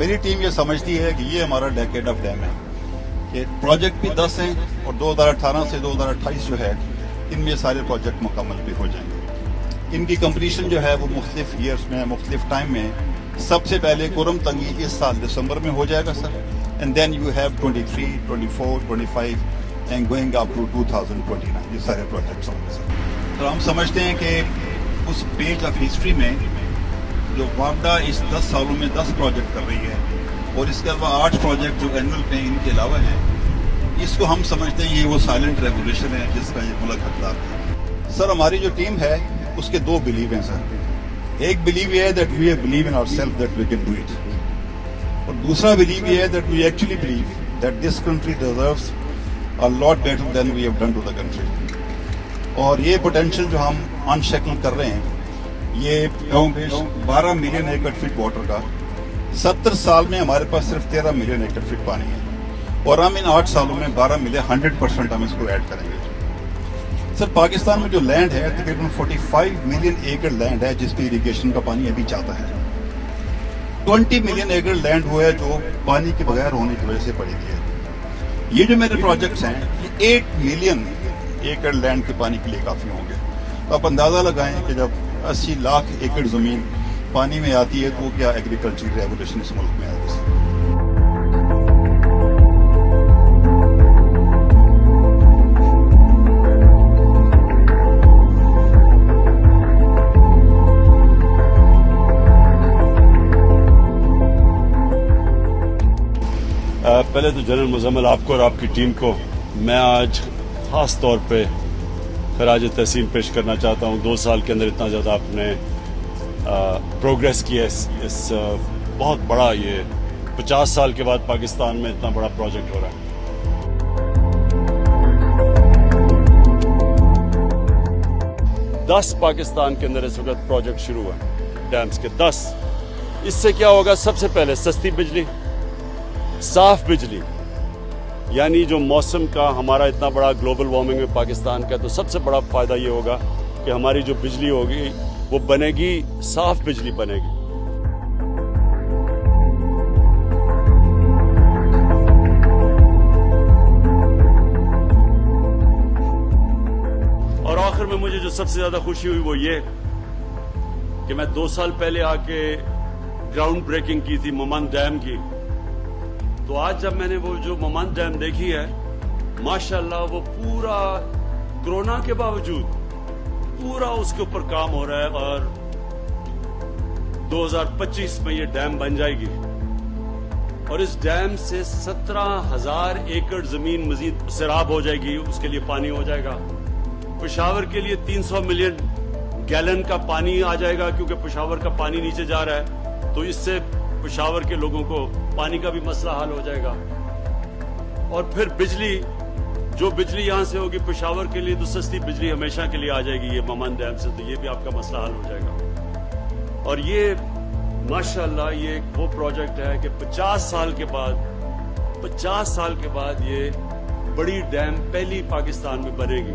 मेरी टीम ये समझती है कि ये हमारा डेकेड ऑफ डैम है, कि प्रोजेक्ट भी 10 हैं और 2018 से 2028 जो है इनमें सारे प्रोजेक्ट मुकम्मल भी हो जाएंगे। इनकी कंप्लीशन जो है वो मुख्तलिफ ईयर्स में, मुख्तलिफ टाइम में, सबसे पहले कुरम तंगी इस साल दिसंबर में हो जाएगा sir, and then you have 23, 24, 25 and going up to 2029 ये सारे प्रोजेक्ट्स होंगे सर। तो हम समझते हैं कि उस पेज ऑफ हिस्ट्री में जो वापडा इस 10 सालों में 10 प्रोजेक्ट कर रही है और इसके अलावा 8 प्रोजेक्ट जो एनुअल पे इनके अलावा हैं, इसको हम समझते हैं ये वो साइलेंट रेवोल्यूशन है जिसका ये मुल्क हकदार है। सर हमारी जो टीम है उसके 2 बिलीव हैं सर। एक बिलीव ये है that we believe in ourself that we can do it, और दूसरा बिलीव ये है that we actually believe that this country deserves a lot better than we have done to the country. और ये potential जो हम अनशेकल कर रहे हैं, ये 12 मिलियन एकड़ फीट वाटर का 70 साल में हमारे पास सिर्फ 13 मिलियन एकड़ फीट पानी है, और हम इन 8 सालों में 12 मिलियन 100% हम इसको ऐड करेंगे। सर पाकिस्तान में जो लैंड है तकरीबन 45 मिलियन एकड़ लैंड है जिस पे इरिगेशन का पानी अभी जाता है। 20 मिलियन एकड़ लैंड वो है जो पानी के बगैर होने की वजह से पड़ी हुई है। ये जो मेरे प्रोजेक्ट्स हैं ये 8 मिलियन एकड़ लैंड के पानी के लिए काफी होंगे। तो आप अंदाजा लगाएं कि जब 80 लाख एकड़ जमीन पानी में आती है तो क्या एग्रीकल्चर रेवोल्यूशन इस मुल्क में आएगी। पहले तो जनरल मुजम्मिल आपको और आपकी टीम को मैं आज खास तौर पे खराज तहसीन पेश करना चाहता हूँ। 2 साल के अंदर इतना ज़्यादा आपने प्रोग्रेस किया इस बहुत बड़ा, ये 50 साल के बाद पाकिस्तान में इतना बड़ा प्रोजेक्ट हो रहा है। दस पाकिस्तान के अंदर इस वक्त प्रोजेक्ट शुरू हुआ डैम्स के 10। इससे क्या होगा? सबसे पहले सस्ती बिजली, साफ बिजली, यानी जो मौसम का हमारा इतना बड़ा ग्लोबल वार्मिंग में पाकिस्तान का, तो सबसे बड़ा फायदा ये होगा कि हमारी जो बिजली होगी वो बनेगी, साफ बिजली बनेगी। और आखिर में मुझे जो सबसे ज्यादा खुशी हुई वो ये कि मैं 2 साल पहले आके ग्राउंड ब्रेकिंग की थी मोमन डैम की। तो आज जब मैंने वो जो मोमन डैम देखी है, माशाल्लाह वो पूरा कोरोना के बावजूद पूरा उसके ऊपर काम हो रहा है, और 2025 में ये डैम बन जाएगी। और इस डैम से 17,000 एकड़ जमीन मजीद सैराब हो जाएगी, उसके लिए पानी हो जाएगा। पेशावर के लिए 300 मिलियन गैलन का पानी आ जाएगा, क्योंकि पेशावर का पानी नीचे जा रहा है, तो इससे पेशावर के लोगों को पानी का भी मसला हल हो जाएगा। और फिर बिजली, जो बिजली यहां से होगी पेशावर के लिए, तो सस्ती बिजली हमेशा के लिए आ जाएगी ये मोमन डैम से, तो ये भी आपका मसला हल हो जाएगा। और ये माशाल्लाह ये वो प्रोजेक्ट है कि 50 साल के बाद ये बड़ी डैम पहली पाकिस्तान में बनेगी।